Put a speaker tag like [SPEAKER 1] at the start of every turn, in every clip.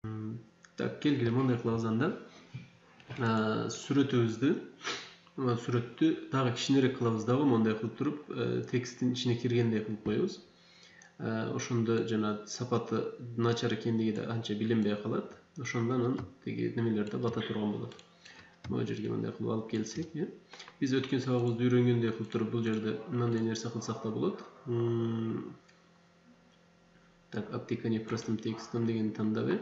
[SPEAKER 1] Так, келгиле мындай кылабыз анда. Сүрөтүбүздү сүрөттү дагы кичинерээк кылабыз дагы мондай кылып туруп тексттин ичине киргендей кылып коебуз. Ошондо жана сапаты начар экендиги да анча билинбей калат. Ошондо анан тиги немелер да бата турган болот. Могу жерге мындай кылып алып келсек, биз өткөн сабагыбызда үйрөнгөндөй кылып туруп бул жерде мындай нерсе кылсак да болот. Так, обтекание простым текстом дегенди тандап,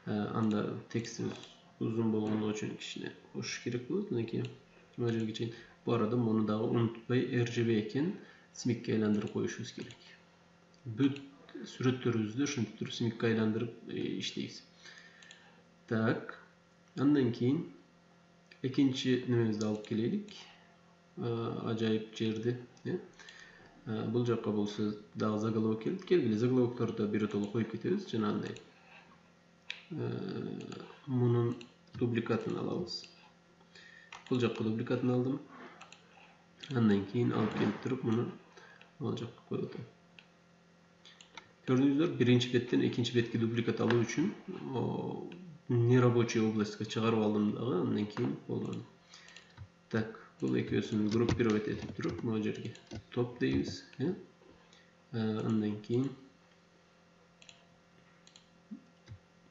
[SPEAKER 1] анда текстибиз uzun болгондугу үчүн кичине кошуш керек болот. Мынакей могу жерге чейин. Бу арада муну дагы унутпай RGB экен смикке айландырып коюшубуз керек. Бүт сүрөттөрүбүздү ушинтип туруп смикке айландырып иштейбиз. Так, андан кийин экинчи немебизди алып келелик. Ажайып жерди. Бул жакка болсо дагы заголовок келет. Келгиле заголовокторду биротоло коюп кетебиз. Жанагындай. Мунун дубликатын алабыз. Бул жакка дубликатын алдым. Андан кийин алып келип туруп муну ал жакка коюп атам. Көрдүңүздөр, биринчи беттен экинчи бетке дубликат алуу үчүн нерабочий областька чыгарып алдым дагы, андан кийин колдондум. Так, бул экөөсүн группировать этип туруп могу жерге топ дейбиз. Андан кийин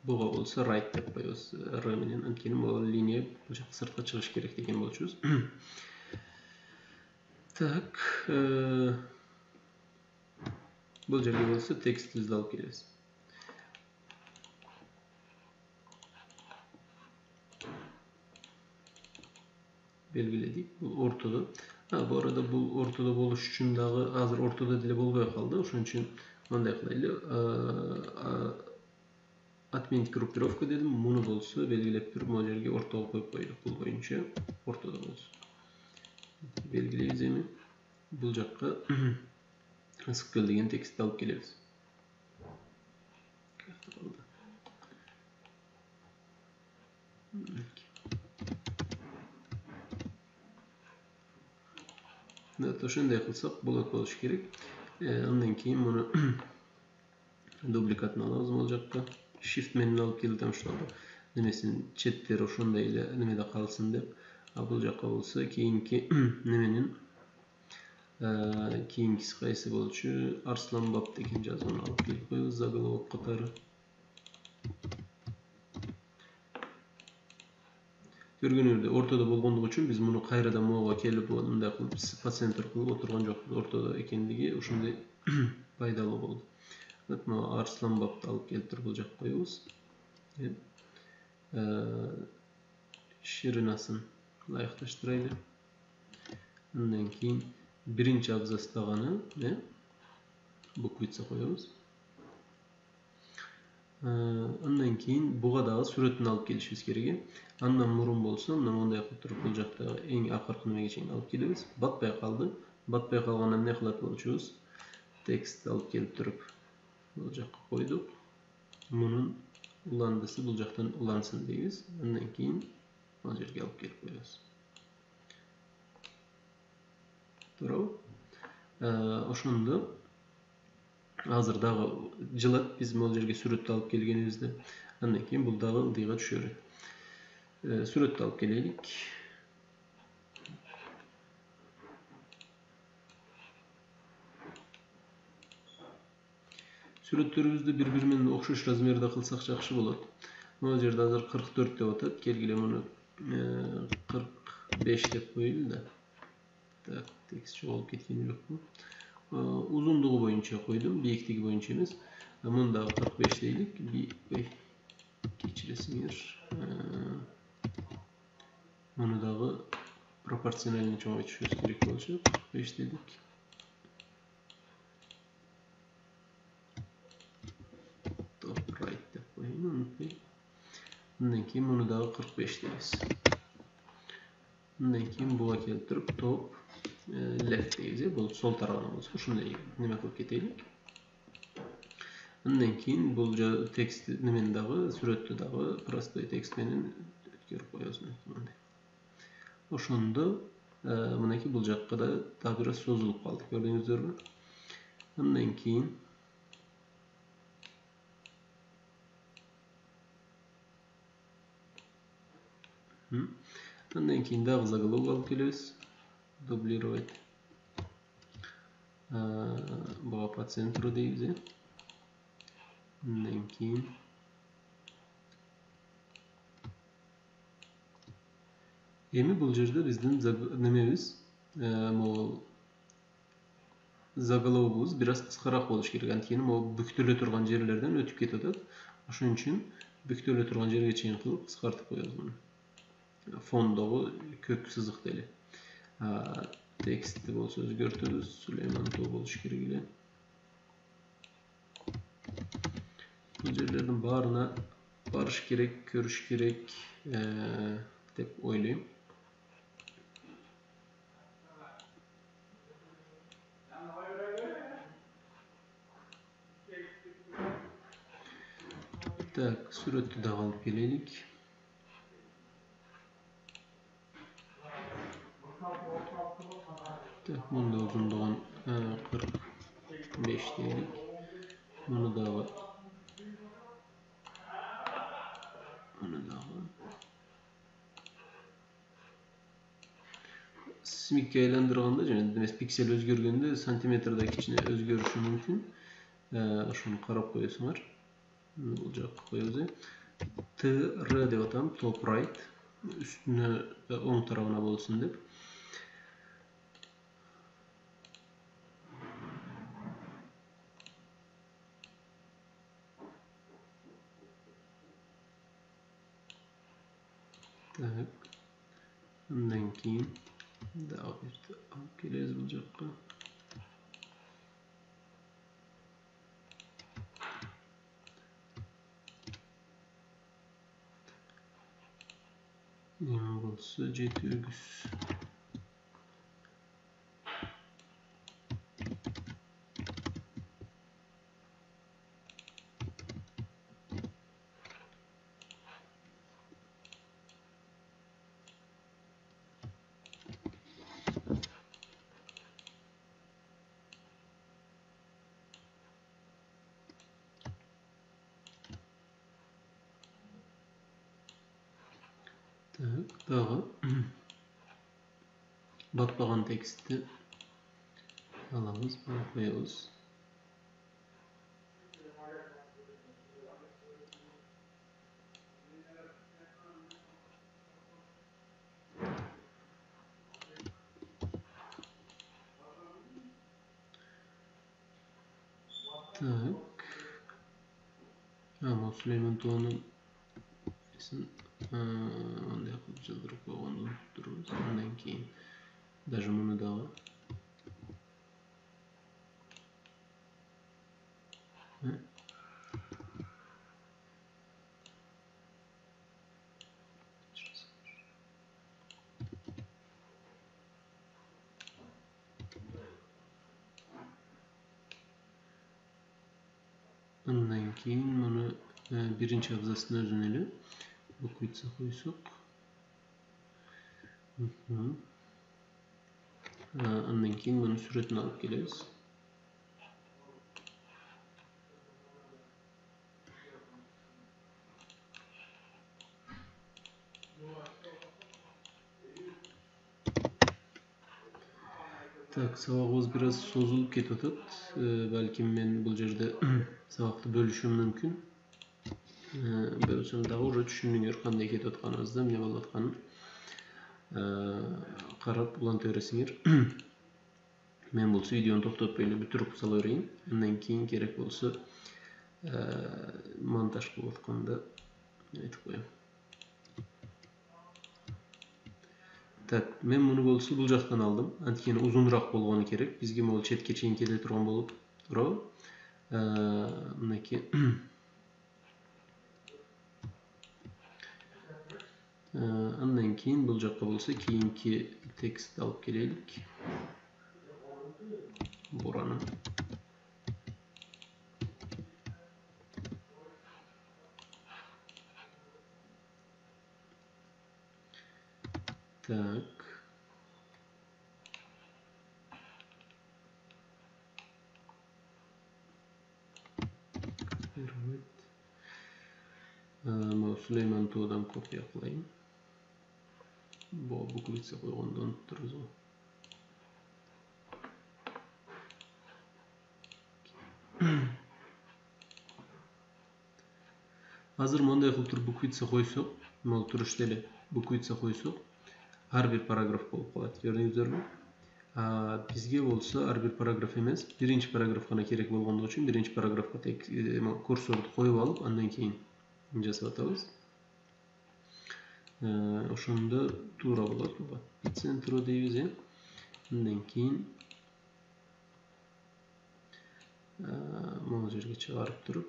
[SPEAKER 1] буга болсо right деп коебуз. R менен, анткени бул линия бул жакка сыртка чыгыш керек деген болчубуз. Так, бул жерге болсо текстибизди алып келебиз. Белгиледик. Бул ортодо. Бу арада бул ортодо болуш үчүн дагы азыр ортодо деле болбой калды. Ошон үчүн мындай кылайлы. Отменить группировку дедим. Муну болсо белгилеп туруп могу жерге ортого коюп коелук. Бул боюнча ортодо болсун. Белгилейбиз эми. Бул жакка SQL деген текстти алып келебиз. Ошондой кылсак болот болуш керек. Андан кийин муну дубликатын алабыз бул жакка. Shift менен алып келдим ошолорду. Немесин четтери ошондой эле немеде калсын деп. Бул жакка болсо кийинки неменин кийинкиси кайсы болчу? Арсланбап деген жазууну алып келип коебуз заголовок катары. Көргөнүңүздөй ортодо болгондугу үчүн биз муну кайрадан могуга келип мындай кылып по центр кылып отурган жокпуз. Ортодо экендиги ушундай пайдалуу болду. Вот могу Арсланбапты алып келип туруп бул жакка коебуз. Ширinaсын ылайыкташтырайлы. Андан кийин биринчи абзацтаганы буквица коебуз. Андан кийин буга дагы сүрөтүн алып келишибиз керек. Андан мурун болсо мына мондай кылып туруп бул жакта эң акыркы немеге чейин алып келебиз. Батпай калды. Батпай калганда эмне кылат болчубуз? Текст алып келип туруп бул жакка койдук. Мунун уландысы бул жактан улансын дейбиз. Андан кийин бул жерге алып келип коебуз. Туурабы? Ошондо азыр дагы жылат биз бул жерге сүрөттү алып келгенибизде. Андан кийин бул дагы ылдыйга түшөрү. Сүрөттү алып келелик. Сүрөттөрүбүздү бири-бири менен окшош размерде кылсак жакшы болот. Могу жерде азыр 44 деп атат. Келгиле муну 45 деп коелу да. Так, текст жоголуп кеткен жокпу? Узундугу боюнча койдум, бийиктиги боюнча эмес. Муну дагы 45 дейлик. Кечиресиңер. Муну дагы пропорционально чоңойтушубуз керек болчу. 45 дедик. Top right деп коеюн, унутпай. Андан кийин муну дагы 45 дейбиз. Андан кийин буга келип туруп top left дейбиз. Бул сол тарабына болсо ушундай неме кылып кетелик. Андан кийин бул текст немени дагы сүрөттү дагы простой текст менен өткөрүп коебуз мындай. Ошондо мынакей бул жакка да дагы бир созулуп калды. Көрдүңүздөрбү? Андан кийин Andan keyin dagı zaголовок alып kelебиz. Дублировать. Буга по центру deybiz. Andan keyin Эми бул жерде биздин немебиз, могул заголовогубуз бир аз кыскараак болуш керек. Анткени могу бүктөлө турган жерлерден өтүп кетип атат. Ошон үчүн бүктөлө турган жерге чейин кылып кыскартып коебуз муну. Фондогу көк сызык эле. Текстти болсо өзгөртөбүз. Сулейман Тоо болуш керек эле. Бул жерлердин баарына барыш керек, көрүш керек деп ойлойм. Так, сүрөттү да алып келелик. Так, мында узундугун 45 дейlik. Bunu dağı. Simikке aylандырганда жана пиксель өзгөргөндө сантиметрда кичине өзгөрүшү мүмкүн. Ошону карап коесуңар. Бул жакка коебуз. TR деп атам, top right. Üstüne оң тарабына болсун деп. Так. Ondan keyin daha bir alıp geliriz bu jakka. Burası C-Türgüs. Dağı batmagan teksti alabız, buna koyabız. Tak. Ama Süleyman Doğan'ın onu da yapıp çıldırıp onu dururuz. Ondan keyin даже bunu da Ondan keyin bunu birinci abzasına özüneli okuyutsa koysak. Ondan keyin bunu suretini alıp geliriz. Так, сабагыбыз biraz sozulup кетип атат. Балким мен бул жерде сабакты бөлүшүм мүмкүн. Бөлсөм дагы уже түшүнүңөр кандай кетип атканыбызды, эмне болуп атканын карап уланта бересиңер. Мен болсо видеону токтотпой эле бүтүрүп сала берейин. Андан кийин керек болсо монтаж кылып атканда айтып коем. Так, мен муну болсо бул жактан алдым. Анткени узунураак болгону керек. Бизге могул четке чейин келе турган болуп турабы. Мынакей. Андан кийин бул жакка болсо кийинки текст алып келелик. Бураны. Так. Süleyman Tuğ'dan kopya kılayım. Bu bukvitsa koyğonda unutturuz o. Hazır monday qilib bukvitsa qo'ysak, mol turishda ele bukvitsa qo'ysak, har bir paragraf bo'lib qoladi. Ko'rdingizlarmi? Bizga bo'lsa har bir paragraf emas, birinchi paragrafga kerak bo'lgani uchun birinchi paragrafga tek kursorni qo'yib olib, undan keyin jasab o'tamiz. O'shanda to'g'ri bo'ladi. Bitta intro deymiz, undan keyin mana yerga chiqarib turib,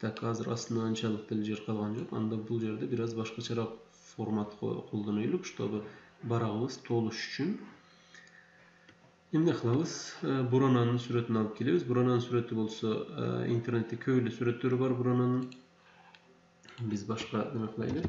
[SPEAKER 1] tak hozir aslında anchalik tiljer qolgan yo'q. Anda bu yerda biraz boshqacharoq format qo'llanaylik, чтобы barag'imiz to'lish uchun. Endi qilamiz, Burananın suratini olib kelamiz. Burananın surati bo'lsa, internetda ko'pli suratlari bor Burananın. Biz boshqa nima qilaylik?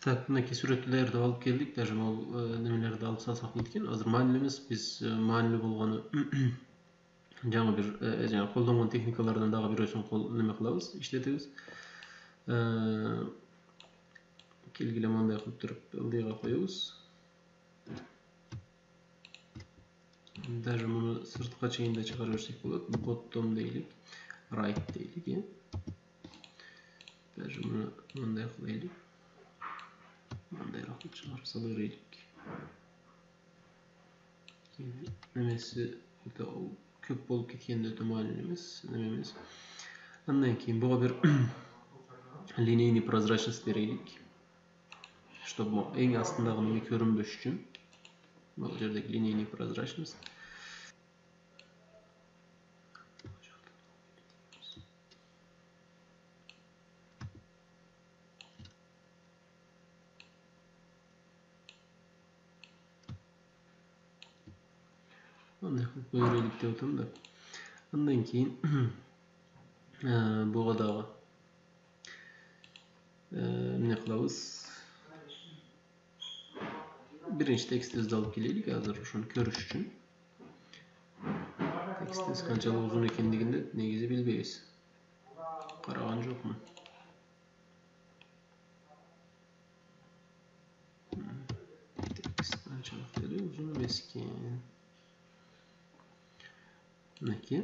[SPEAKER 1] Tak, bunaki suratlarni olib keldik. Даже ol nimalarni olib salsak ekan. Hozir ma'nimiz biz ma'ni bo'lgani жаңа bir qo'llangan texnikalardan daha bir o'sin nima qilamiz, ishlatamiz. Kelgili bunday qilib turib ildiga qo'yamiz. Даже buni sirtqa cheyinda chiqaraversak bo'ladi. Bottom deylik, right deylik. Даже buni bunday qilaylik. Bunday qilib chiqarib solaylik. Nimasi o'ta ko'p bo'lib ketganda o'ta ma'lumimiz nimamiz. Undan keyin bu bir lineyni prozrачность beraylik. Чтобы eng astındagi nima ko'rinmish uchun. Bu yerdagi lineyni prozrачность. Bunday qilib qo'yaylik deb o'tamda. Undan keyin bu qadağı ne qilamiz? Birinchi tekstimizni olib kelaylik, hozir shuni ko'rish uchun. Tekstimiz qanchalik uzun ekanligini negizi bilmaymiz. Qaragan yo'qman. Tekst qanchalik uzun emas ekan. Naki?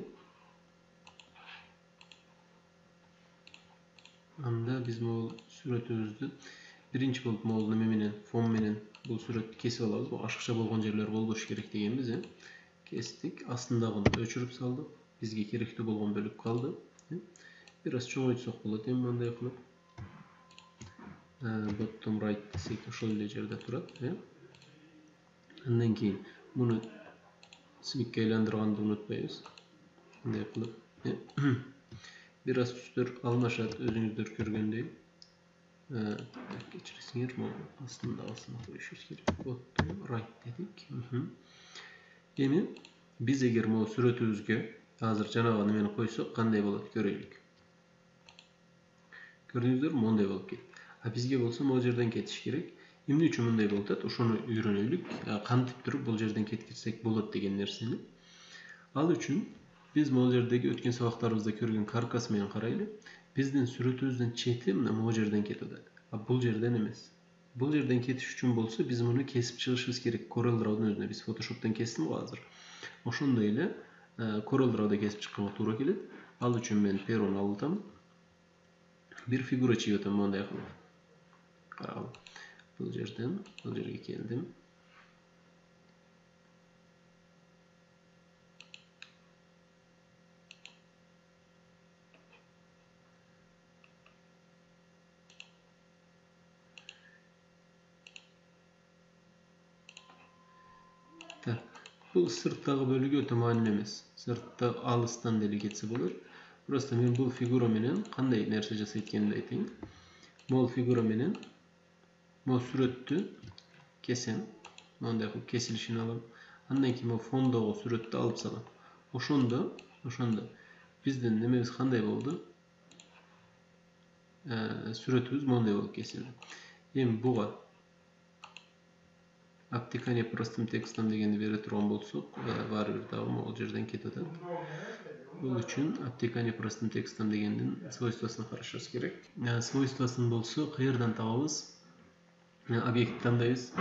[SPEAKER 1] Anda biz bu suratimizni birinchi bo'lib mol nima bilan, fon bilan bu suratni kesib olamiz. Bu oshqcha bo'lgan joylar bo'lishi kerak deganmiz. Kesdik. Aslındagini o'chirib soldik. Bizga kerakli bo'lgan bo'lib qoldi. Biraz cho'ng'aytsak bo'ladi. Endi bunday qilib bottom right desek o'sha yerda turadi. Undan keyin buni simikka aylantirganni unutmaymiz. Bunday qilib biraz tuslar almashadi, o'zingizlar ko'rgandek. Kechirasizlar, aslında qo'yishingiz kerak. Bottom right dedik. Endi biz agar bu suratimizga hozir janob nimani qo'ysak, qanday bo'ladi ko'raylik. Ko'rdingizlarmi? Bunday bo'lib ketdi. Bizga bo'lsa bu yerdan ketish kerak. Nima uchun bunday bo'ldi? O'shani o'rganaylik. Qanday turib bu yerdan ketkizsak bo'ladi degan narsani. Al uchun biz bu yerdagi o'tgan saboqlarimizda ko'rgan karkas bilan qaraylik. Bizning suratimizdan cheti mana bu yerdan ketadi. Bu yerdan emas. Bu yerdan ketish uchun bo'lsa, biz buni kesib chiqishimiz kerak. CorelDraw'dan o'zini biz Photoshopdan kesdim hozir. O'shundayla CorelDraw'da kesib chiqqanga to'g'ri keladi. Al uchun men Peroni oldim. Bir figura chiyotam bunday qilib. Qarang. Bu yerdan bu yerga keldim. Bu sırtdagi bölüge öte manim emes. Sırtda alıstan deli geçse bolur. Burası men bu figura menen kanday nerse jasaytkenimdi aytayın. Mol figura menen mol suretty kesem. Onday kılıp kesilişini alıp andan keyin o fondogo suretty alıp salam. Oşonda bizden nememiz kanday boldu? Suretimiz monday bolup kesildi. Endi buga aptikaniya простым текстом дегенди бере турган болсок, баары бир дагы могул жерден кетип атат. Бул үчүн aptikaniya простым текстом дегендин свойствосун карашыбыз керек. Свойствосын болсо каердан табабыз? Объект тандайбыз.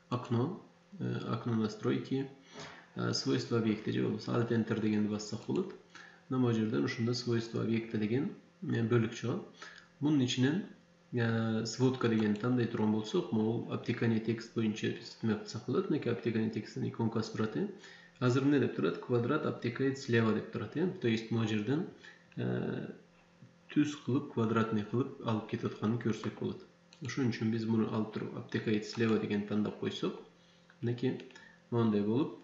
[SPEAKER 1] Окно настройки, свойства объекта же болбосо Alt Enter дегенди бассак болот. Мына бул жерден ушунда свойства объекта деген бөлүк чыгат. Bunun içinden сводка деген тандай турган болсок, могул aptikaniya текст боюнча биз неме кылсак болот. Мынакей aptikaniya тексттин иконкасы турат. Азыр эмне деп турат? Квадрат обтекает слева деп турат. То есть могул жерден түз кылып, квадратный кылып алып кетип атканын көрсөк болот. Ошон үчүн биз муну алып туруп aptekает слева деген тандап койсок, мынакей мондай болуп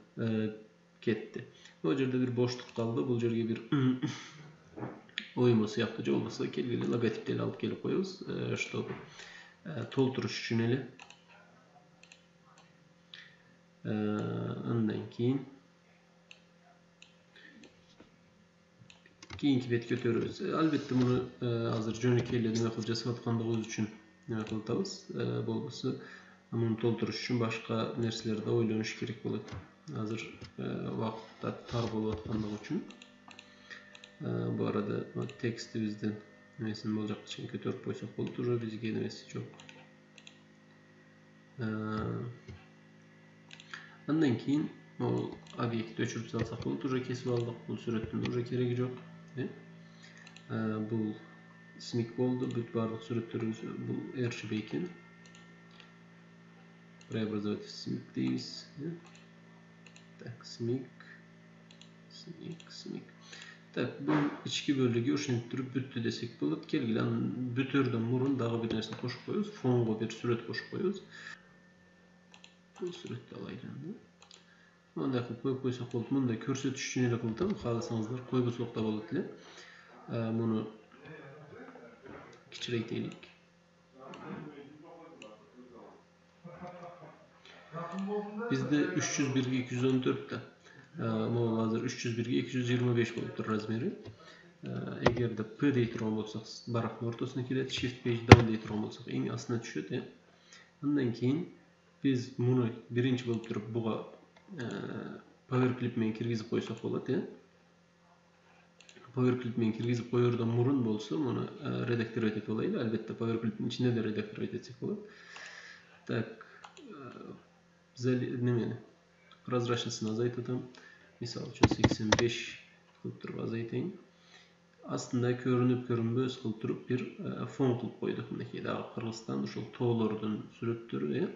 [SPEAKER 1] кетти. Могул жерде бир боштук калды. Бул жерге бир oyma siyahlı же болбосо келгиле логотиптерди алып келип коебуз, чтобы толтуруш үчүн эле. Андан кийинки бетке өтөрүбүз. Албетте муну азыр жөнөкөй эле неме кылып жасап аткандыгыбыз үчүн неме кылып атабыз. Болбосо муну толтуруш үчүн башка нерселерди ойлонуш керек болот. Азыр убакыт тар болуп аткандыгы үчүн bu arada tekstibizden nemesini bolacak için kötörüp koysak bolot, уже bizge nemesi çok. Andan keyin o obyekti öçürüp salsak bolot, уже kesip aldık. Bu suretin уже keregi yok. Bu smik boldu. Büt bardık suretlerimiz bu RGB eкен. Преобразовать смик дейбиz. Так, смик. Так, bu içki bölüge uşентип туруп бүттү десек болот. Келгиле анын бүтөрдөн мурун дагы бир нерсени кошуп коебуз. Фонго бир сүрөт кошуп коебуз. Бул сүрөттү алайлы. Мындай кылып коюп койсок болот. Мындай көрсөтүш үчүн эле кылып атам. Кааласаңыздар койбосок да болот эле. Муну кичирейтелик. Bizde 301'ge 214 da. Могул азыр 301'ge 225 болуптур размери. Эгерде P дей турган болсок, барактын ортосуна келет, Shift page down дей турган болсок, эң астына түшөт. Андан кийин биз муну биринчи болуп туруп буга power clip менен киргизип койсок болот. Power clip менен киргизип коердон мурун болсо, муну редактировать этип алайлы. Албетте power clip'in ичинде да редактировать этсек болот. Так, немени прозрачностун азайтып атам. Мисалы үчүн 85 кылып туруп азайтайын. Астында көрүнүп-көрүнбөс кылып туруп бир фон кылып койдук. Мынакей дагы Кыргызстан ушул тоолордун сүрөттөрү.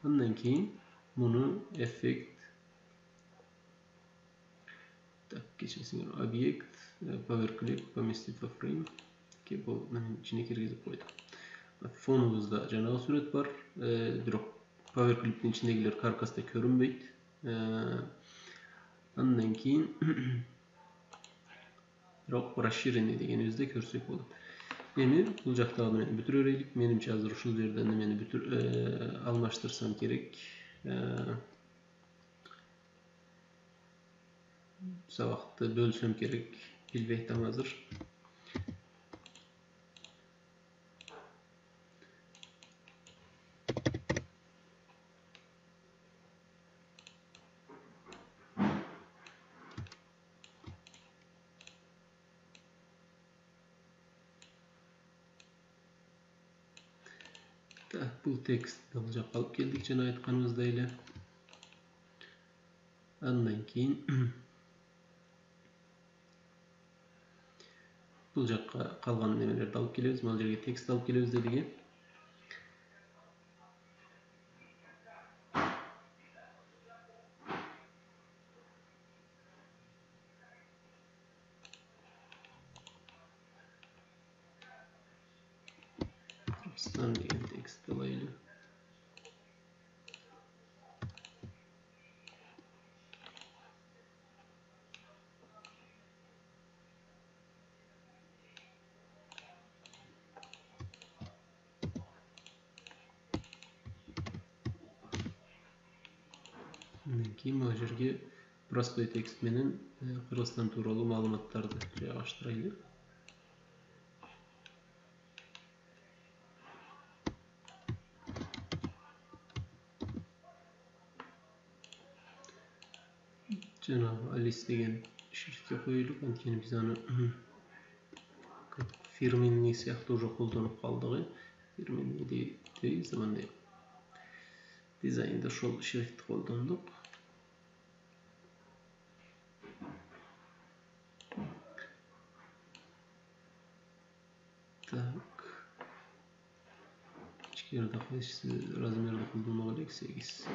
[SPEAKER 1] Андан кийин муну эффект, так, кечирсиңер, объект, power clip, поместить во frame. Бул ичине киргизип койдук. Фонубузда жанагы сүрөт бар, бирок power clip'in ичиндегилер каркаста көрүнбөйт. Андан кийин бирок расширенный дегенибизде көрсөк болот. Эми бул жактагы менен бүтүрө берелик. Менимче азыр ушул жерден немени алмаштырсам керек. Сабакты бөлсөм керек, билбей атам азыр. Бул текст бул жакка алып келдик, жана айтканыбыздай эле. Андан кийин бул жакка калган немелерди алып келебиз. Бул жерге текст алып келебиз дедик. Кыргызстан деген текст алайлы. Андан кийин могу жерге простой текст менен Кыргызстан тууралуу маалыматтарды жайгаштырайлы. Жанагы Алис деген шрифтке коелук, анткени биз аны фирменный сыяктуу уже колдонуп калдык. Фирменный дейбиз, мындай дизайнда ошол шрифтти колдондук. Так. Ичкерide кайсы размерди колдонмок элек? 8.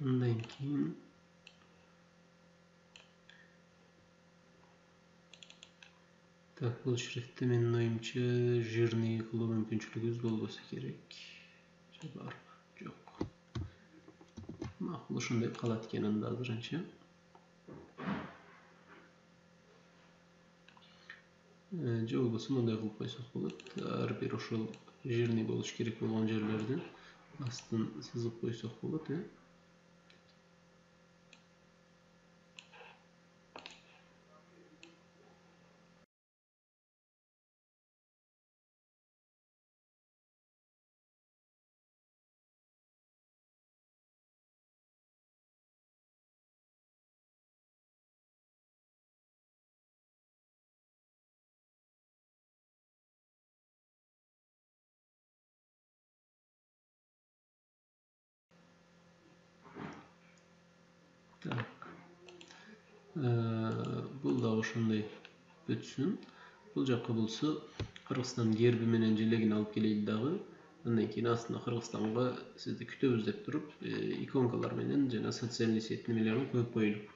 [SPEAKER 1] Андан кийин так, бул шрифтти менин оюмча жирный кылуу мүмкүнчүлүгүбүз болбосо керек. Же барбы? Жок. Макул, ошондой калат экен анда азырынча. Же болбосо мындай кылып койсок болот. Ар бир ошол жирный болуш керек болгон жерлердин астын сызып койсок болот, Так. Бул да ошондой бүтсүн. Бул жакка болсо Кыргызстан герби менен желегин алып келели дагы. Андан кийин астына Кыргызстанга сизди күтөбүз деп туруп, иконкалар менен жана социальный сеть немелерин коюп коелук.